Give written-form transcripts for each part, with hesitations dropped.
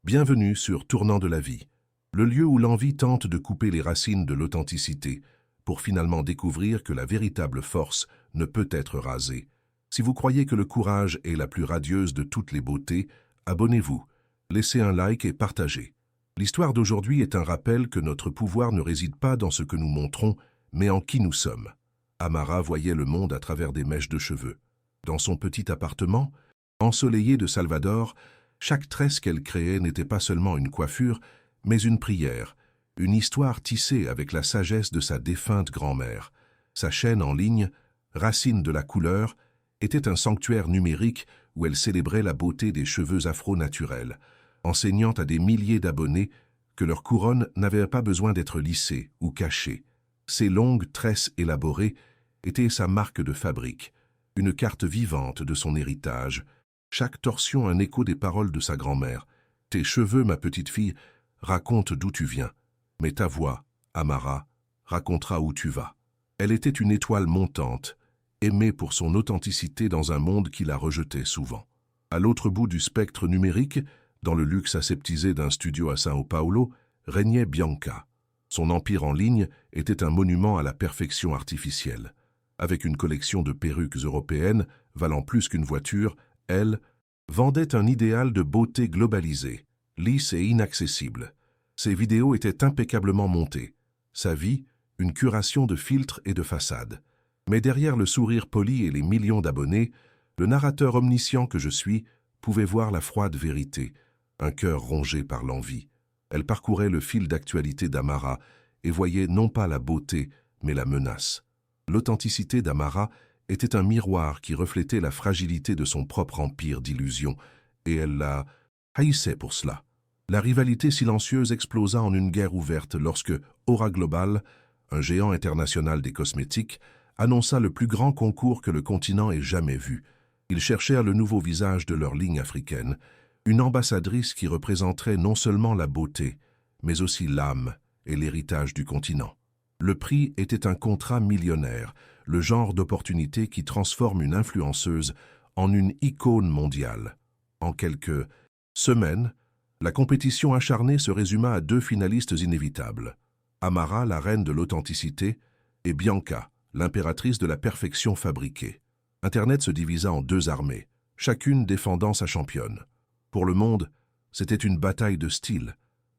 Bienvenue sur Tournant de la vie, le lieu où l'envie tente de couper les racines de l'authenticité pour finalement découvrir que la véritable force ne peut être rasée. Si vous croyez que le courage est la plus radieuse de toutes les beautés, abonnez-vous, laissez un like et partagez. L'histoire d'aujourd'hui est un rappel que notre pouvoir ne réside pas dans ce que nous montrons, mais en qui nous sommes. Amara voyait le monde à travers des mèches de cheveux. Dans son petit appartement, ensoleillé de Salvador, chaque tresse qu'elle créait n'était pas seulement une coiffure, mais une prière, une histoire tissée avec la sagesse de sa défunte grand-mère. Sa chaîne en ligne, Racine de la couleur, était un sanctuaire numérique où elle célébrait la beauté des cheveux afro naturels, enseignant à des milliers d'abonnés que leur couronne n'avait pas besoin d'être lissée ou cachée. Ces longues tresses élaborées étaient sa marque de fabrique, une carte vivante de son héritage, chaque torsion un écho des paroles de sa grand-mère. « Tes cheveux, ma petite fille, racontent d'où tu viens, mais ta voix, Amara, racontera où tu vas. » Elle était une étoile montante, aimée pour son authenticité dans un monde qui la rejetait souvent. À l'autre bout du spectre numérique, dans le luxe aseptisé d'un studio à São Paulo, régnait Bianca. Son empire en ligne était un monument à la perfection artificielle. Avec une collection de perruques européennes valant plus qu'une voiture, elle vendait un idéal de beauté globalisée, lisse et inaccessible. Ses vidéos étaient impeccablement montées. Sa vie, une curation de filtres et de façades. Mais derrière le sourire poli et les millions d'abonnés, le narrateur omniscient que je suis pouvait voir la froide vérité, un cœur rongé par l'envie. Elle parcourait le fil d'actualité d'Amara et voyait non pas la beauté, mais la menace. L'authenticité d'Amara était un miroir qui reflétait la fragilité de son propre empire d'illusions, et elle la haïssait pour cela. La rivalité silencieuse explosa en une guerre ouverte lorsque Aura Global, un géant international des cosmétiques, annonça le plus grand concours que le continent ait jamais vu. Ils cherchèrent le nouveau visage de leur ligne africaine, une ambassadrice qui représenterait non seulement la beauté, mais aussi l'âme et l'héritage du continent. Le prix était un contrat millionnaire, le genre d'opportunité qui transforme une influenceuse en une icône mondiale. En quelques semaines, la compétition acharnée se résuma à deux finalistes inévitables. Amara, la reine de l'authenticité, et Bianca, l'impératrice de la perfection fabriquée. Internet se divisa en deux armées, chacune défendant sa championne. Pour le monde, c'était une bataille de style,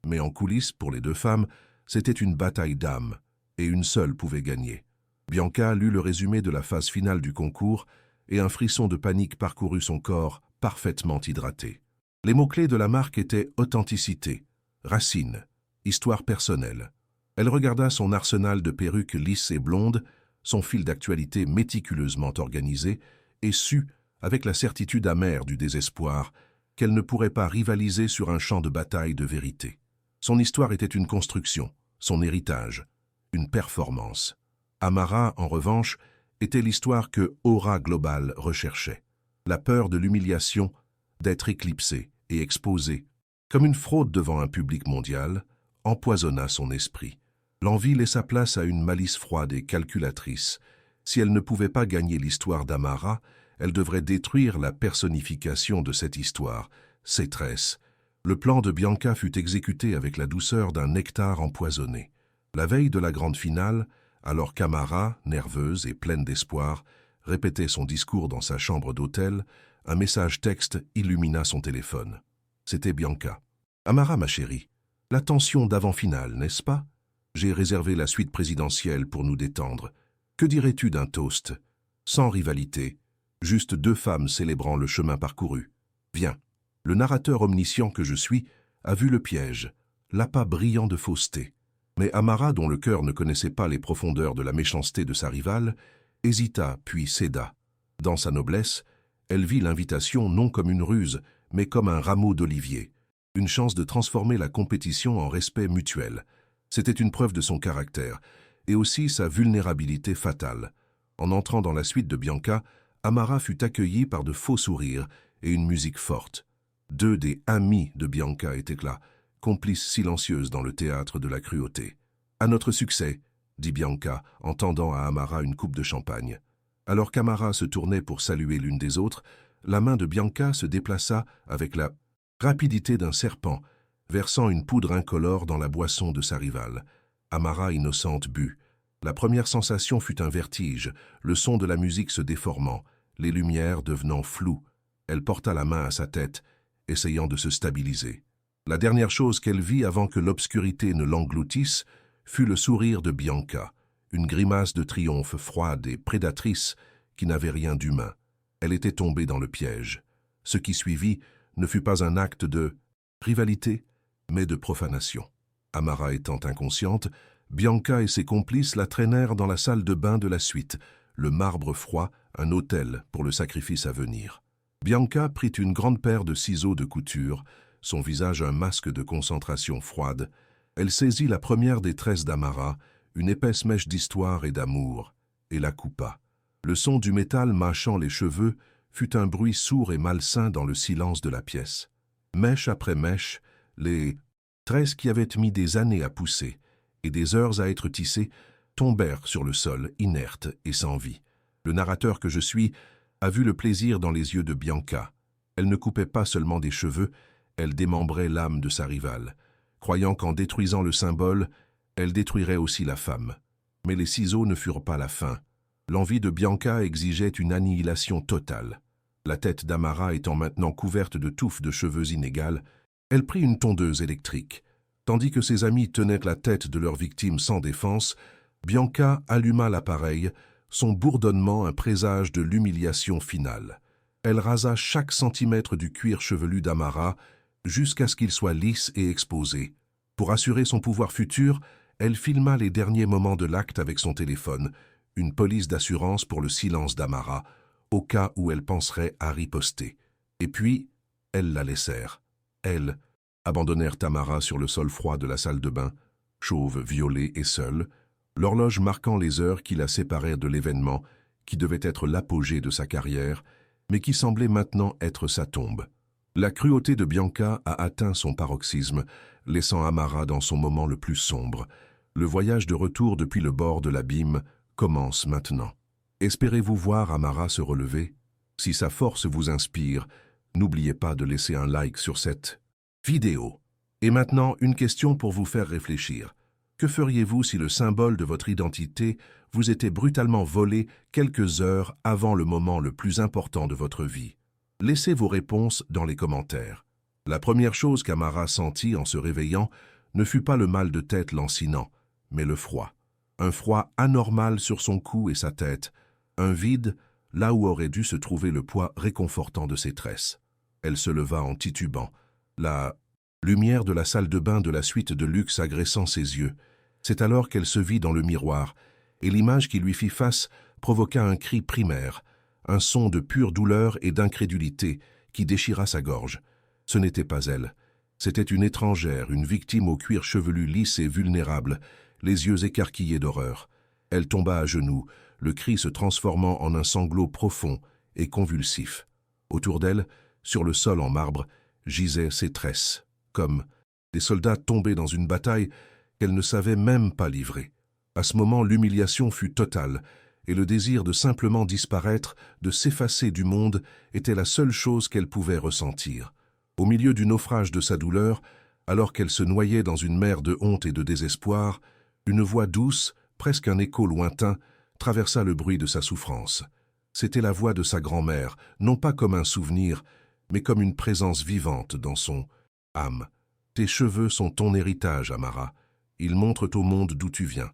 mais en coulisses, pour les deux femmes, c'était une bataille d'âme, et une seule pouvait gagner. Bianca lut le résumé de la phase finale du concours, et un frisson de panique parcourut son corps, parfaitement hydraté. Les mots-clés de la marque étaient authenticité, racine, histoire personnelle. Elle regarda son arsenal de perruques lisses et blondes, son fil d'actualité méticuleusement organisé, et sut, avec la certitude amère du désespoir, qu'elle ne pourrait pas rivaliser sur un champ de bataille de vérité. Son histoire était une construction, son héritage, une performance. Amara, en revanche, était l'histoire que Aura Global recherchait. La peur de l'humiliation, d'être éclipsée et exposée, comme une fraude devant un public mondial, empoisonna son esprit. L'envie laissa place à une malice froide et calculatrice. Si elle ne pouvait pas gagner l'histoire d'Amara, elle devrait détruire la personnification de cette histoire, ses tresses. Le plan de Bianca fut exécuté avec la douceur d'un nectar empoisonné. La veille de la grande finale, alors qu'Amara, nerveuse et pleine d'espoir, répétait son discours dans sa chambre d'hôtel, un message texte illumina son téléphone. C'était Bianca. « Amara, ma chérie, la tension d'avant-finale, n'est-ce pas? J'ai réservé la suite présidentielle pour nous détendre. Que dirais-tu d'un toast? Sans rivalité, juste deux femmes célébrant le chemin parcouru. Viens. » Le narrateur omniscient que je suis a vu le piège, l'appât brillant de fausseté. Mais Amara, dont le cœur ne connaissait pas les profondeurs de la méchanceté de sa rivale, hésita puis céda. Dans sa noblesse, elle vit l'invitation non comme une ruse, mais comme un rameau d'olivier, une chance de transformer la compétition en respect mutuel. C'était une preuve de son caractère, et aussi sa vulnérabilité fatale. En entrant dans la suite de Bianca, Amara fut accueillie par de faux sourires et une musique forte. Deux des amis de Bianca étaient là, complices silencieuses dans le théâtre de la cruauté. « À notre succès !» dit Bianca, en tendant à Amara une coupe de champagne. Alors qu'Amara se tournait pour saluer l'une des autres, la main de Bianca se déplaça avec la rapidité d'un serpent versant une poudre incolore dans la boisson de sa rivale. Amara, innocente, but. La première sensation fut un vertige, le son de la musique se déformant, les lumières devenant floues. Elle porta la main à sa tête, essayant de se stabiliser. La dernière chose qu'elle vit avant que l'obscurité ne l'engloutisse fut le sourire de Bianca, une grimace de triomphe froide et prédatrice qui n'avait rien d'humain. Elle était tombée dans le piège. Ce qui suivit ne fut pas un acte de rivalité, mais de profanation. Amara étant inconsciente, Bianca et ses complices la traînèrent dans la salle de bain de la suite, le marbre froid, un autel pour le sacrifice à venir. Bianca prit une grande paire de ciseaux de couture, son visage un masque de concentration froide. Elle saisit la première des tresses d'Amara, une épaisse mèche d'histoire et d'amour, et la coupa. Le son du métal mâchant les cheveux fut un bruit sourd et malsain dans le silence de la pièce. Mèche après mèche, les tresses qui avaient mis des années à pousser et des heures à être tissées tombèrent sur le sol, inertes et sans vie. Le narrateur que je suis a vu le plaisir dans les yeux de Bianca. Elle ne coupait pas seulement des cheveux, elle démembrait l'âme de sa rivale, croyant qu'en détruisant le symbole, elle détruirait aussi la femme. Mais les ciseaux ne furent pas la fin. L'envie de Bianca exigeait une annihilation totale. La tête d'Amara étant maintenant couverte de touffes de cheveux inégales, elle prit une tondeuse électrique. Tandis que ses amis tenaient la tête de leur victime sans défense, Bianca alluma l'appareil, son bourdonnement un présage de l'humiliation finale. Elle rasa chaque centimètre du cuir chevelu d'Amara jusqu'à ce qu'il soit lisse et exposé. Pour assurer son pouvoir futur, elle filma les derniers moments de l'acte avec son téléphone, une police d'assurance pour le silence d'Amara, au cas où elle penserait à riposter. Et puis, elles la laissèrent. Elles abandonnèrent Amara sur le sol froid de la salle de bain, chauve, violée et seule, l'horloge marquant les heures qui la séparèrent de l'événement qui devait être l'apogée de sa carrière, mais qui semblait maintenant être sa tombe. La cruauté de Bianca a atteint son paroxysme, laissant Amara dans son moment le plus sombre. Le voyage de retour depuis le bord de l'abîme commence maintenant. Espérez-vous voir Amara se relever? Si sa force vous inspire, n'oubliez pas de laisser un like sur cette vidéo. Et maintenant, une question pour vous faire réfléchir. Que feriez-vous si le symbole de votre identité vous était brutalement volé quelques heures avant le moment le plus important de votre vie? Laissez vos réponses dans les commentaires. La première chose qu'Amara sentit en se réveillant ne fut pas le mal de tête lancinant, mais le froid. Un froid anormal sur son cou et sa tête, un vide là où aurait dû se trouver le poids réconfortant de ses tresses. Elle se leva en titubant, la lumière de la salle de bain de la suite de luxe agressant ses yeux. C'est alors qu'elle se vit dans le miroir, et l'image qui lui fit face provoqua un cri primaire, un son de pure douleur et d'incrédulité qui déchira sa gorge. Ce n'était pas elle. C'était une étrangère, une victime au cuir chevelu lisse et vulnérable, les yeux écarquillés d'horreur. Elle tomba à genoux, le cri se transformant en un sanglot profond et convulsif. Autour d'elle, sur le sol en marbre, gisaient ses tresses, comme des soldats tombés dans une bataille qu'elle ne savait même pas livrer. À ce moment, l'humiliation fut totale, et le désir de simplement disparaître, de s'effacer du monde, était la seule chose qu'elle pouvait ressentir. Au milieu du naufrage de sa douleur, alors qu'elle se noyait dans une mer de honte et de désespoir, une voix douce, presque un écho lointain, traversa le bruit de sa souffrance. C'était la voix de sa grand-mère, non pas comme un souvenir, mais comme une présence vivante dans son âme. « Tes cheveux sont ton héritage, Amara. Ils montrent au monde d'où tu viens. »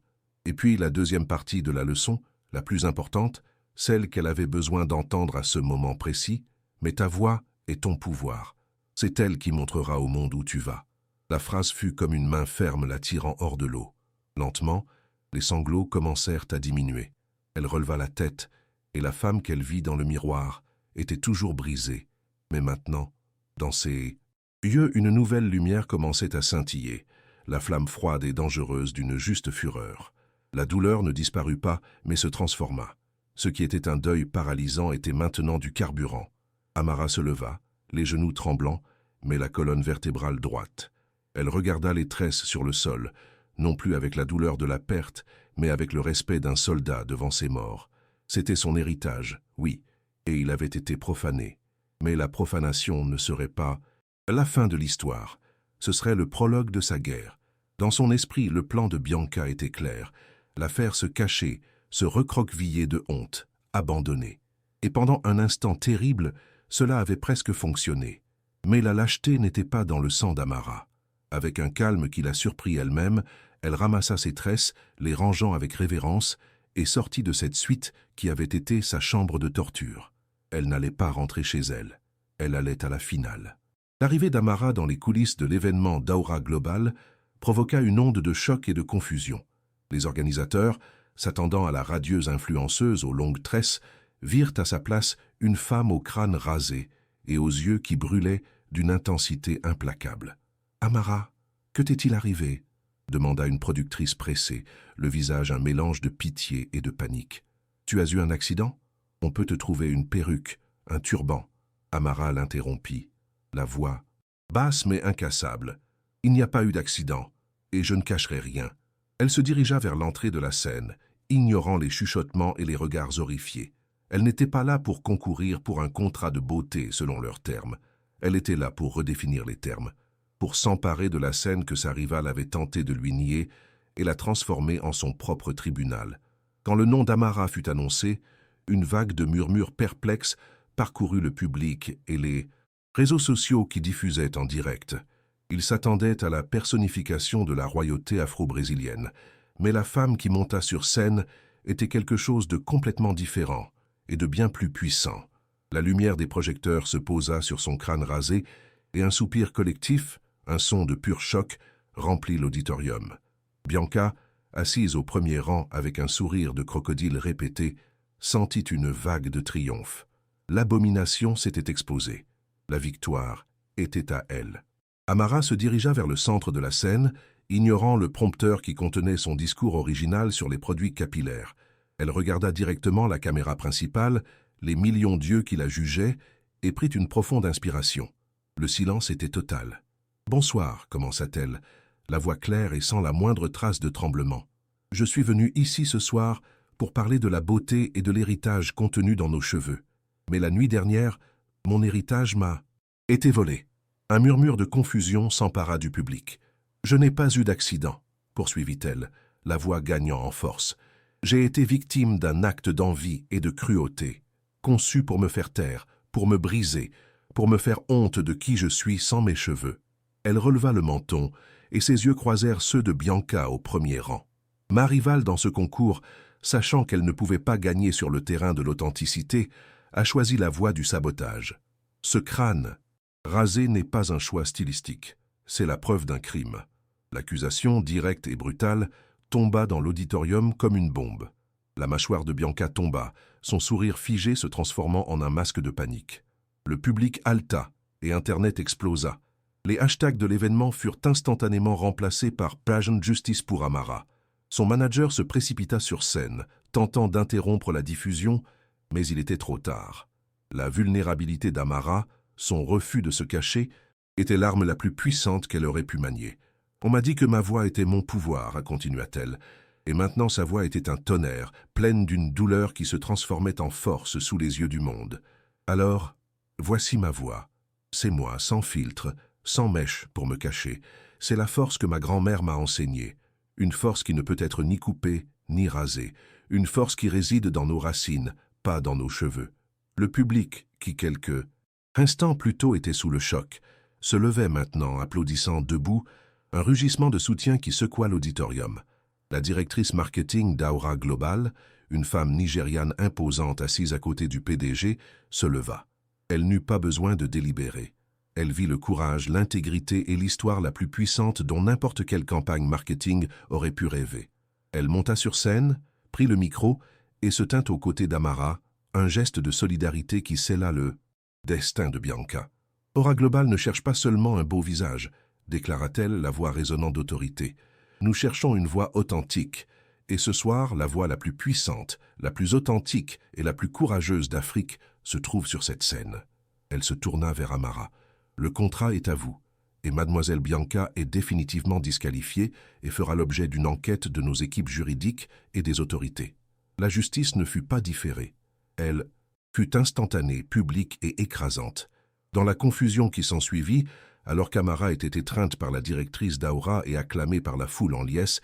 Et puis la deuxième partie de la leçon, la plus importante, celle qu'elle avait besoin d'entendre à ce moment précis, « Mais ta voix est ton pouvoir. C'est elle qui montrera au monde où tu vas. » La phrase fut comme une main ferme la tirant hors de l'eau. Lentement, les sanglots commencèrent à diminuer. Elle releva la tête, et la femme qu'elle vit dans le miroir était toujours brisée. Mais maintenant, dans ses yeux, une nouvelle lumière commençait à scintiller, la flamme froide et dangereuse d'une juste fureur. La douleur ne disparut pas, mais se transforma. Ce qui était un deuil paralysant était maintenant du carburant. Amara se leva, les genoux tremblants, mais la colonne vertébrale droite. Elle regarda les tresses sur le sol, non plus avec la douleur de la perte, mais avec le respect d'un soldat devant ses morts. C'était son héritage, oui, et il avait été profané. Mais la profanation ne serait pas la fin de l'histoire. Ce serait le prologue de sa guerre. Dans son esprit, le plan de Bianca était clair. La faire se cacher, se recroqueviller de honte, abandonner. Et pendant un instant terrible, cela avait presque fonctionné. Mais la lâcheté n'était pas dans le sang d'Amara. Avec un calme qui la surprit elle-même, elle ramassa ses tresses, les rangeant avec révérence, et sortit de cette suite qui avait été sa chambre de torture. Elle n'allait pas rentrer chez elle. Elle allait à la finale. L'arrivée d'Amara dans les coulisses de l'événement d'Aura Global provoqua une onde de choc et de confusion. Les organisateurs, s'attendant à la radieuse influenceuse aux longues tresses, virent à sa place une femme au crâne rasé et aux yeux qui brûlaient d'une intensité implacable. « Amara, que t'est-il arrivé ?» demanda une productrice pressée, le visage un mélange de pitié et de panique. « Tu as eu un accident? On peut te trouver une perruque, un turban. » Amara l'interrompit, la voix basse mais incassable. « Il n'y a pas eu d'accident, et je ne cacherai rien. » Elle se dirigea vers l'entrée de la scène, ignorant les chuchotements et les regards horrifiés. Elle n'était pas là pour concourir pour un contrat de beauté selon leurs termes. Elle était là pour redéfinir les termes, pour s'emparer de la scène que sa rivale avait tenté de lui nier et la transformer en son propre tribunal. Quand le nom d'Amara fut annoncé, une vague de murmures perplexes parcourut le public et les réseaux sociaux qui diffusaient en direct. Ils s'attendaient à la personnification de la royauté afro-brésilienne, mais la femme qui monta sur scène était quelque chose de complètement différent et de bien plus puissant. La lumière des projecteurs se posa sur son crâne rasé et un soupir collectif, un son de pur choc, remplit l'auditorium. Bianca, assise au premier rang avec un sourire de crocodile répété, sentit une vague de triomphe. L'abomination s'était exposée. La victoire était à elle. Amara se dirigea vers le centre de la scène, ignorant le prompteur qui contenait son discours original sur les produits capillaires. Elle regarda directement la caméra principale, les millions d'yeux qui la jugeaient, et prit une profonde inspiration. Le silence était total. « Bonsoir », commença-t-elle, la voix claire et sans la moindre trace de tremblement. « Je suis venue ici ce soir pour parler de la beauté et de l'héritage contenu dans nos cheveux. Mais la nuit dernière, mon héritage m'a été volé. » Un murmure de confusion s'empara du public. « Je n'ai pas eu d'accident », poursuivit-elle, la voix gagnant en force. « J'ai été victime d'un acte d'envie et de cruauté, conçu pour me faire taire, pour me briser, pour me faire honte de qui je suis sans mes cheveux. » Elle releva le menton, et ses yeux croisèrent ceux de Bianca au premier rang. Ma rivale dans ce concours, sachant qu'elle ne pouvait pas gagner sur le terrain de l'authenticité, a choisi la voie du sabotage. Ce crâne rasé n'est pas un choix stylistique, c'est la preuve d'un crime. L'accusation, directe et brutale, tomba dans l'auditorium comme une bombe. La mâchoire de Bianca tomba, son sourire figé se transformant en un masque de panique. Le public haleta et Internet explosa. Les hashtags de l'événement furent instantanément remplacés par « Pageant Justice pour Amara ». Son manager se précipita sur scène, tentant d'interrompre la diffusion, mais il était trop tard. La vulnérabilité d'Amara, son refus de se cacher, était l'arme la plus puissante qu'elle aurait pu manier. « On m'a dit que ma voix était mon pouvoir », continua-t-elle, et maintenant sa voix était un tonnerre, pleine d'une douleur qui se transformait en force sous les yeux du monde. « Alors, voici ma voix. C'est moi, sans filtre, sans mèche pour me cacher. C'est la force que ma grand-mère m'a enseignée. Une force qui ne peut être ni coupée, ni rasée. Une force qui réside dans nos racines, pas dans nos cheveux. » Le public, qui quelques instants plus tôt était sous le choc, se levait maintenant, applaudissant debout, un rugissement de soutien qui secoua l'auditorium. La directrice marketing d'Aura Global, une femme nigériane imposante assise à côté du PDG, se leva. Elle n'eut pas besoin de délibérer. Elle vit le courage, l'intégrité et l'histoire la plus puissante dont n'importe quelle campagne marketing aurait pu rêver. Elle monta sur scène, prit le micro et se tint aux côtés d'Amara, un geste de solidarité qui scella le destin de Bianca. « Aura Global ne cherche pas seulement un beau visage », déclara-t-elle, la voix résonnant d'autorité. « Nous cherchons une voix authentique. Et ce soir, la voix la plus puissante, la plus authentique et la plus courageuse d'Afrique se trouve sur cette scène. » Elle se tourna vers Amara. « Le contrat est à vous, et mademoiselle Bianca est définitivement disqualifiée et fera l'objet d'une enquête de nos équipes juridiques et des autorités. » La justice ne fut pas différée. Elle fut instantanée, publique et écrasante. Dans la confusion qui s'ensuivit, Alors qu'Amara était étreinte par la directrice d'Aura et acclamée par la foule en liesse,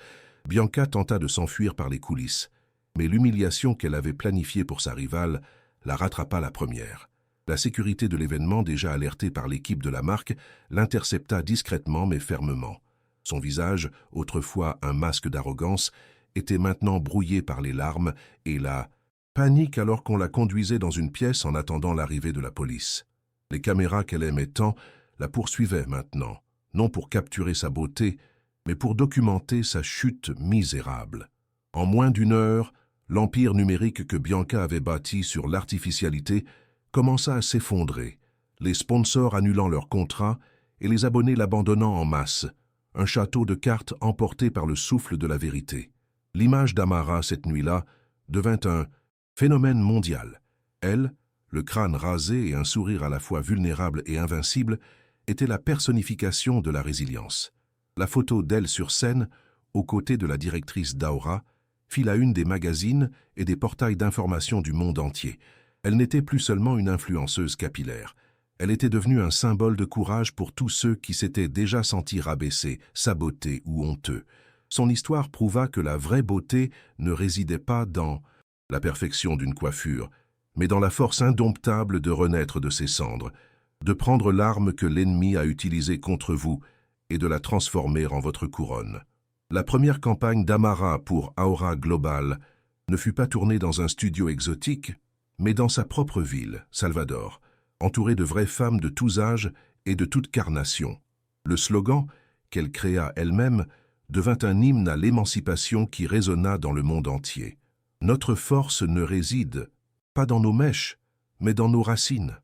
Bianca tenta de s'enfuir par les coulisses. Mais l'humiliation qu'elle avait planifiée pour sa rivale la rattrapa la première. La sécurité de l'événement, déjà alertée par l'équipe de la marque, l'intercepta discrètement mais fermement. Son visage, autrefois un masque d'arrogance, était maintenant brouillé par les larmes et la panique alors qu'on la conduisait dans une pièce en attendant l'arrivée de la police. Les caméras qu'elle aimait tant la poursuivaient maintenant, non pour capturer sa beauté, mais pour documenter sa chute misérable. En moins d'une heure, l'empire numérique que Bianca avait bâti sur l'artificialité commença à s'effondrer, les sponsors annulant leurs contrats et les abonnés l'abandonnant en masse, un château de cartes emporté par le souffle de la vérité. L'image d'Amara cette nuit-là devint un phénomène mondial. Elle, le crâne rasé et un sourire à la fois vulnérable et invincible, était la personnification de la résilience. La photo d'elle sur scène, aux côtés de la directrice d'Aura, fit la une des magazines et des portails d'information du monde entier. Elle n'était plus seulement une influenceuse capillaire. Elle était devenue un symbole de courage pour tous ceux qui s'étaient déjà sentis rabaissés, sabotés ou honteux. Son histoire prouva que la vraie beauté ne résidait pas dans la perfection d'une coiffure, mais dans la force indomptable de renaître de ses cendres, de prendre l'arme que l'ennemi a utilisée contre vous et de la transformer en votre couronne. La première campagne d'Amara pour Aura Global ne fut pas tournée dans un studio exotique, mais dans sa propre ville, Salvador, entourée de vraies femmes de tous âges et de toute carnation. Le slogan, qu'elle créa elle-même, devint un hymne à l'émancipation qui résonna dans le monde entier. Notre force ne réside pas dans nos mèches, mais dans nos racines.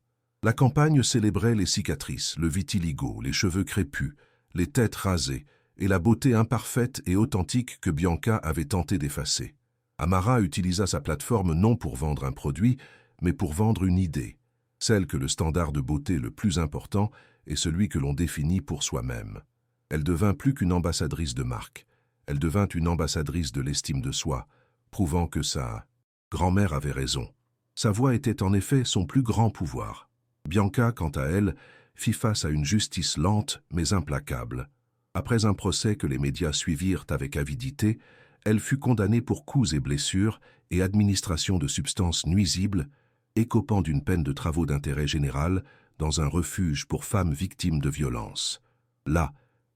La campagne célébrait les cicatrices, le vitiligo, les cheveux crépus, les têtes rasées et la beauté imparfaite et authentique que Bianca avait tenté d'effacer. Amara utilisa sa plateforme non pour vendre un produit, mais pour vendre une idée, celle que le standard de beauté le plus important est celui que l'on définit pour soi-même. Elle devint plus qu'une ambassadrice de marque, elle devint une ambassadrice de l'estime de soi, prouvant que sa grand-mère avait raison. Sa voix était en effet son plus grand pouvoir. Bianca, quant à elle, fit face à une justice lente mais implacable. Après un procès que les médias suivirent avec avidité, elle fut condamnée pour coups et blessures et administration de substances nuisibles, écopant d'une peine de travaux d'intérêt général dans un refuge pour femmes victimes de violences. Là,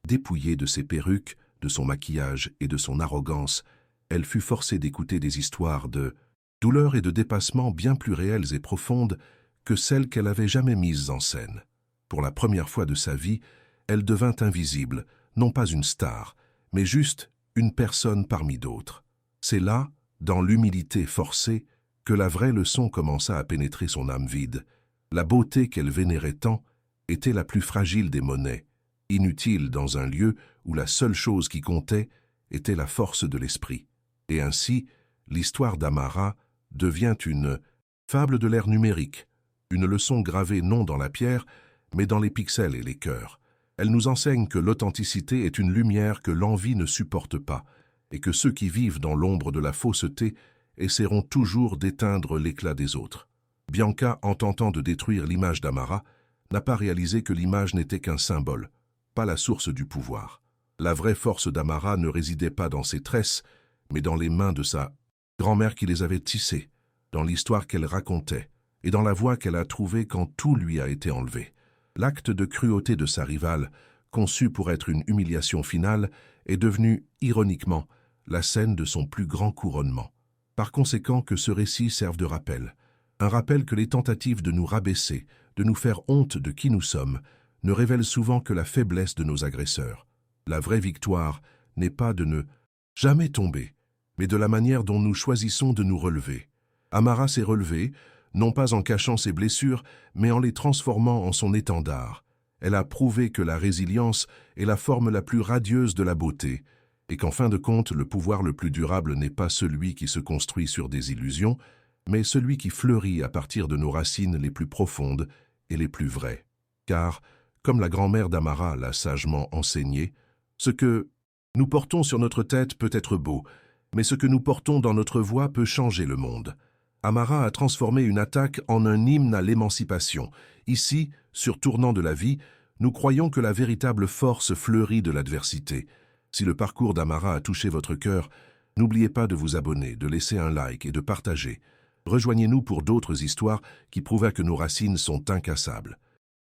dépouillée de ses perruques, de son maquillage et de son arrogance, elle fut forcée d'écouter des histoires de douleur et de dépassement bien plus réelles et profondes que celles qu'elle avait jamais mises en scène. Pour la première fois de sa vie, elle devint invisible, non pas une star, mais juste une personne parmi d'autres. C'est là, dans l'humilité forcée, que la vraie leçon commença à pénétrer son âme vide. La beauté qu'elle vénérait tant était la plus fragile des monnaies, inutile dans un lieu où la seule chose qui comptait était la force de l'esprit. Et ainsi, l'histoire d'Amara devient une fable de l'ère numérique, une leçon gravée non dans la pierre, mais dans les pixels et les cœurs. Elle nous enseigne que l'authenticité est une lumière que l'envie ne supporte pas, et que ceux qui vivent dans l'ombre de la fausseté essaieront toujours d'éteindre l'éclat des autres. Bianca, en tentant de détruire l'image d'Amara, n'a pas réalisé que l'image n'était qu'un symbole, pas la source du pouvoir. La vraie force d'Amara ne résidait pas dans ses tresses, mais dans les mains de sa grand-mère qui les avait tissées, dans l'histoire qu'elle racontait, et dans la voie qu'elle a trouvée quand tout lui a été enlevé. L'acte de cruauté de sa rivale, conçu pour être une humiliation finale, est devenu, ironiquement, la scène de son plus grand couronnement. Par conséquent, que ce récit serve de rappel. Un rappel que les tentatives de nous rabaisser, de nous faire honte de qui nous sommes, ne révèlent souvent que la faiblesse de nos agresseurs. La vraie victoire n'est pas de ne jamais tomber, mais de la manière dont nous choisissons de nous relever. Amara s'est relevée, non pas en cachant ses blessures, mais en les transformant en son étendard. Elle a prouvé que la résilience est la forme la plus radieuse de la beauté, et qu'en fin de compte, le pouvoir le plus durable n'est pas celui qui se construit sur des illusions, mais celui qui fleurit à partir de nos racines les plus profondes et les plus vraies. Car, comme la grand-mère d'Amara l'a sagement enseigné, ce que nous portons sur notre tête peut être beau, mais ce que nous portons dans notre voix peut changer le monde. Amara a transformé une attaque en un hymne à l'émancipation. Ici, sur Tournant de la vie, Nous croyons que la véritable force fleurit de l'adversité. Si le parcours d'Amara a touché votre cœur, n'oubliez pas de vous abonner, de laisser un like et de partager. Rejoignez-nous pour d'autres histoires qui prouvent que nos racines sont incassables.